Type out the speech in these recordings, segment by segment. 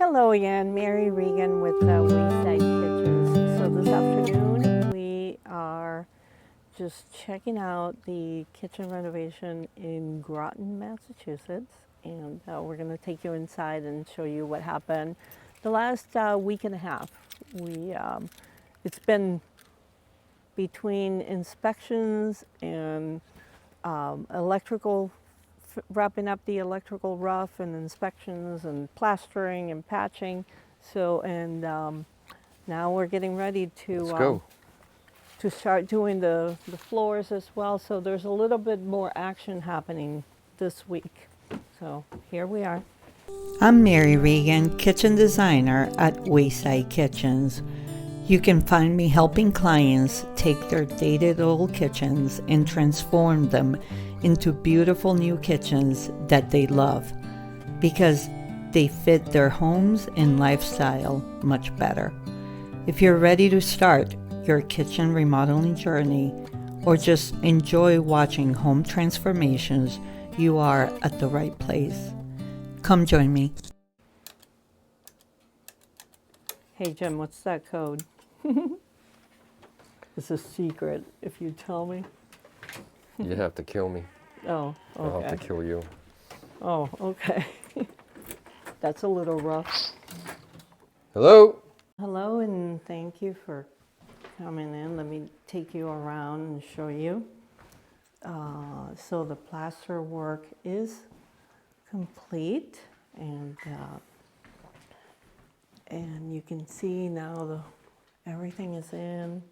Hello again, Mary Regan with Wayside Kitchens. So this afternoon we are just checking out the kitchen renovation in Groton, Massachusetts, and we're going to take you inside and show you what happened the last week and a half. It's been between inspections and wrapping up the electrical rough and inspections and plastering and patching. So, now we're getting ready to start doing the floors as well. So there's a little bit more action happening this week. So here we are. I'm Mary Regan, kitchen designer at Wayside Kitchens. You can find me helping clients take their dated old kitchens and transform them into beautiful new kitchens that they love because they fit their homes and lifestyle much better. If you're ready to start your kitchen remodeling journey or just enjoy watching home transformations, you are at the right place. Come join me. Hey Jim, what's that code? It's a secret if you tell me. You have to kill me. Oh, okay. I'll have to kill you. Oh, okay. That's a little rough. Hello? Hello, and thank you for coming in. Let me take you around and show you. So the plaster work is complete, and you can see now everything is in.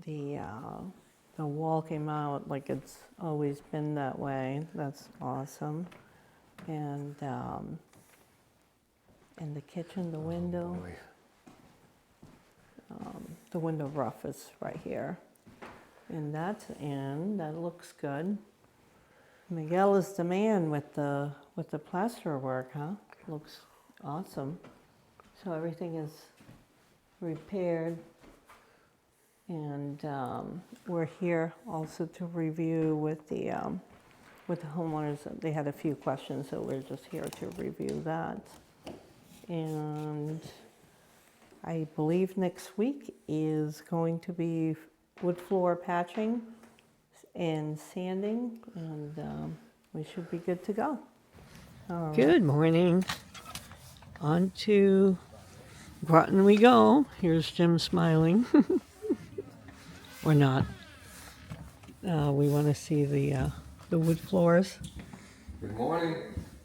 The wall came out like it's always been that way. That's awesome. And the kitchen, the window. The window rough is right here. And that's in. That looks good. Miguel is the man with the plaster work, huh? Looks awesome. So everything is repaired. And we're here also to review with the homeowners. They had a few questions, so we're just here to review that. And I believe next week is going to be wood floor patching and sanding, and we should be good to go. All right. Good morning. On to Groton we go. Here's Jim smiling. Or not. We want to see the wood floors. Good morning.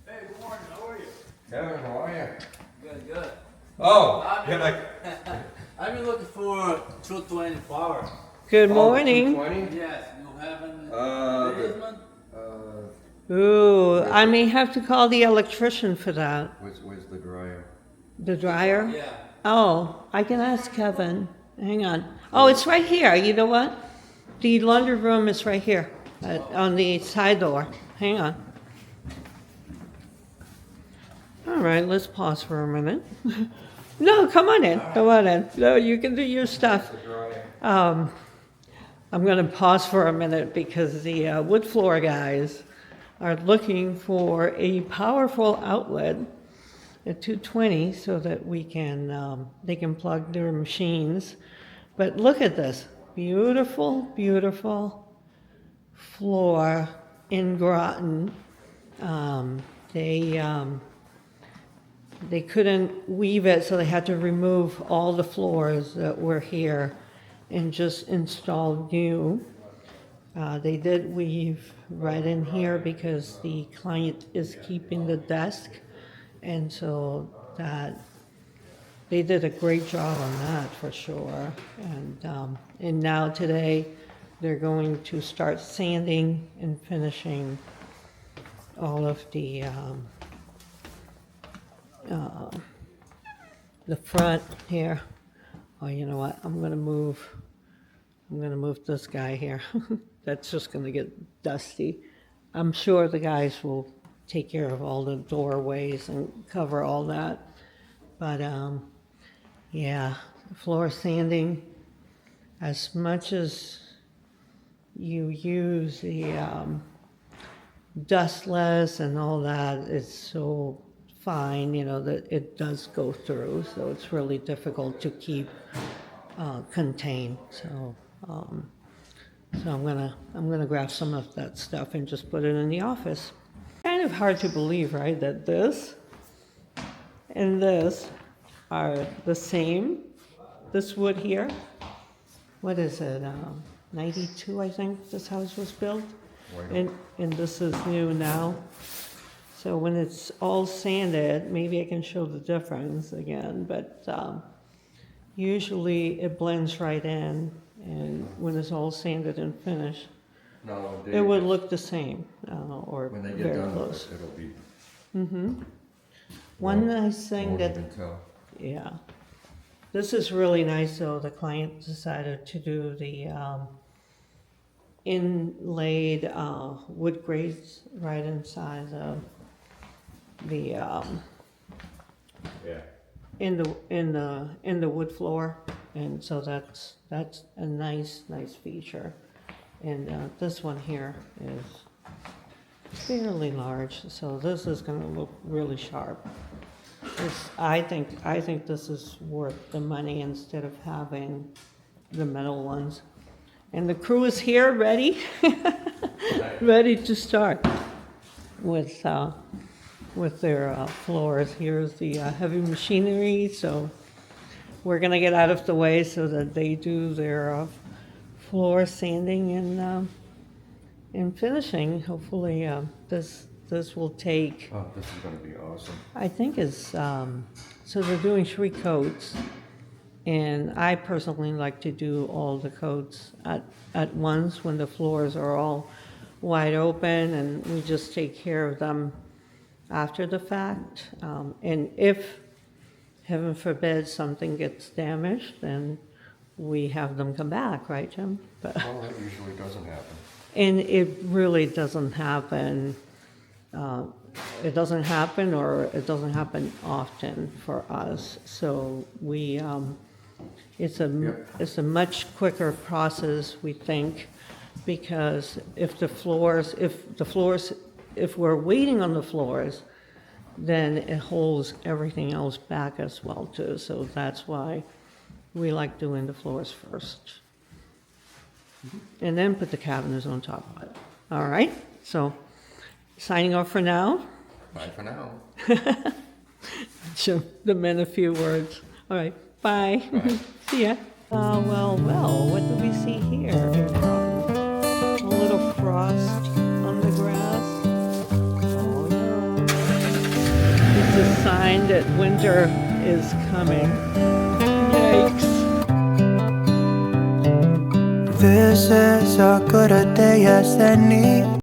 Hey, good morning. How are you? Kevin, how are you? Good. Oh, I've been looking for 220 power. Good morning. 220? Yes, you have an basement? Ooh, I may have to call the electrician for that. Where's the dryer? The dryer? Yeah. Oh, I can ask Kevin. Hang on. Oh, it's right here. You know what? The laundry room is right here on the side door. Hang on. All right, let's pause for a minute. No, come on in. Come on in. No, you can do your stuff. The dryer. I'm going to pause for a minute because the wood floor guys are looking for a powerful outlet at 220 so that they can plug their machines. But look at this beautiful, beautiful floor in Groton. They couldn't weave it, so they had to remove all the floors that were here and just install new. They did weave right in here because the client is keeping the desk, and so that they did a great job on that for sure. And now today they're going to start sanding and finishing all of the front here. Oh, you know what? I'm gonna move this guy here. That's just gonna get dusty. I'm sure the guys will take care of all the doorways and cover all that. But yeah, floor sanding, as much as you use the dustless and all that, it's so fine, you know, that it does go through, so it's really difficult to keep contained. So I'm gonna grab some of that stuff and just put it in the office. Kind of hard to believe, right, that this and this are the same. This wood here, what is it, 92, I think this house was built? And this is new now. So when it's all sanded, maybe I can show the difference again, but usually it blends right in, and when it's all sanded and finished, No, it would look the same, or when they get very done with close. it, it'll be. One nice thing Won't that, even tell. yeah, this is really nice, though. The client decided to do the inlaid wood grates right inside the Yeah. in the wood floor, and so that's a nice feature. And this one here is fairly large, so this is going to look really sharp. I think this is worth the money instead of having the metal ones. And the crew is here, ready, ready to start with their floors. Here's the heavy machinery, so we're gonna get out of the way so that they do their floor sanding and finishing. Hopefully, this will take. Oh, this is gonna be awesome. I think it's, so they're doing 3 coats, and I personally like to do all the coats at once when the floors are all wide open, and we just take care of them after the fact. And if, heaven forbid, something gets damaged, then we have them come back, right, Jim? But, Well, that usually doesn't happen. and it really doesn't happen. It doesn't happen, or it doesn't happen often for us. So we, it's a much quicker process, we think, because if we're waiting on the floors, then it holds everything else back as well too. So that's why we like doing the floors first, and then put the cabinets on top of it. All right. So. Signing off for now. Bye for now. Show the men a few words. All right, bye. Bye. See ya. Well, what do we see here? A little frost on the grass. Oh no. It's a sign that winter is coming. Yikes. This is as good a day as any.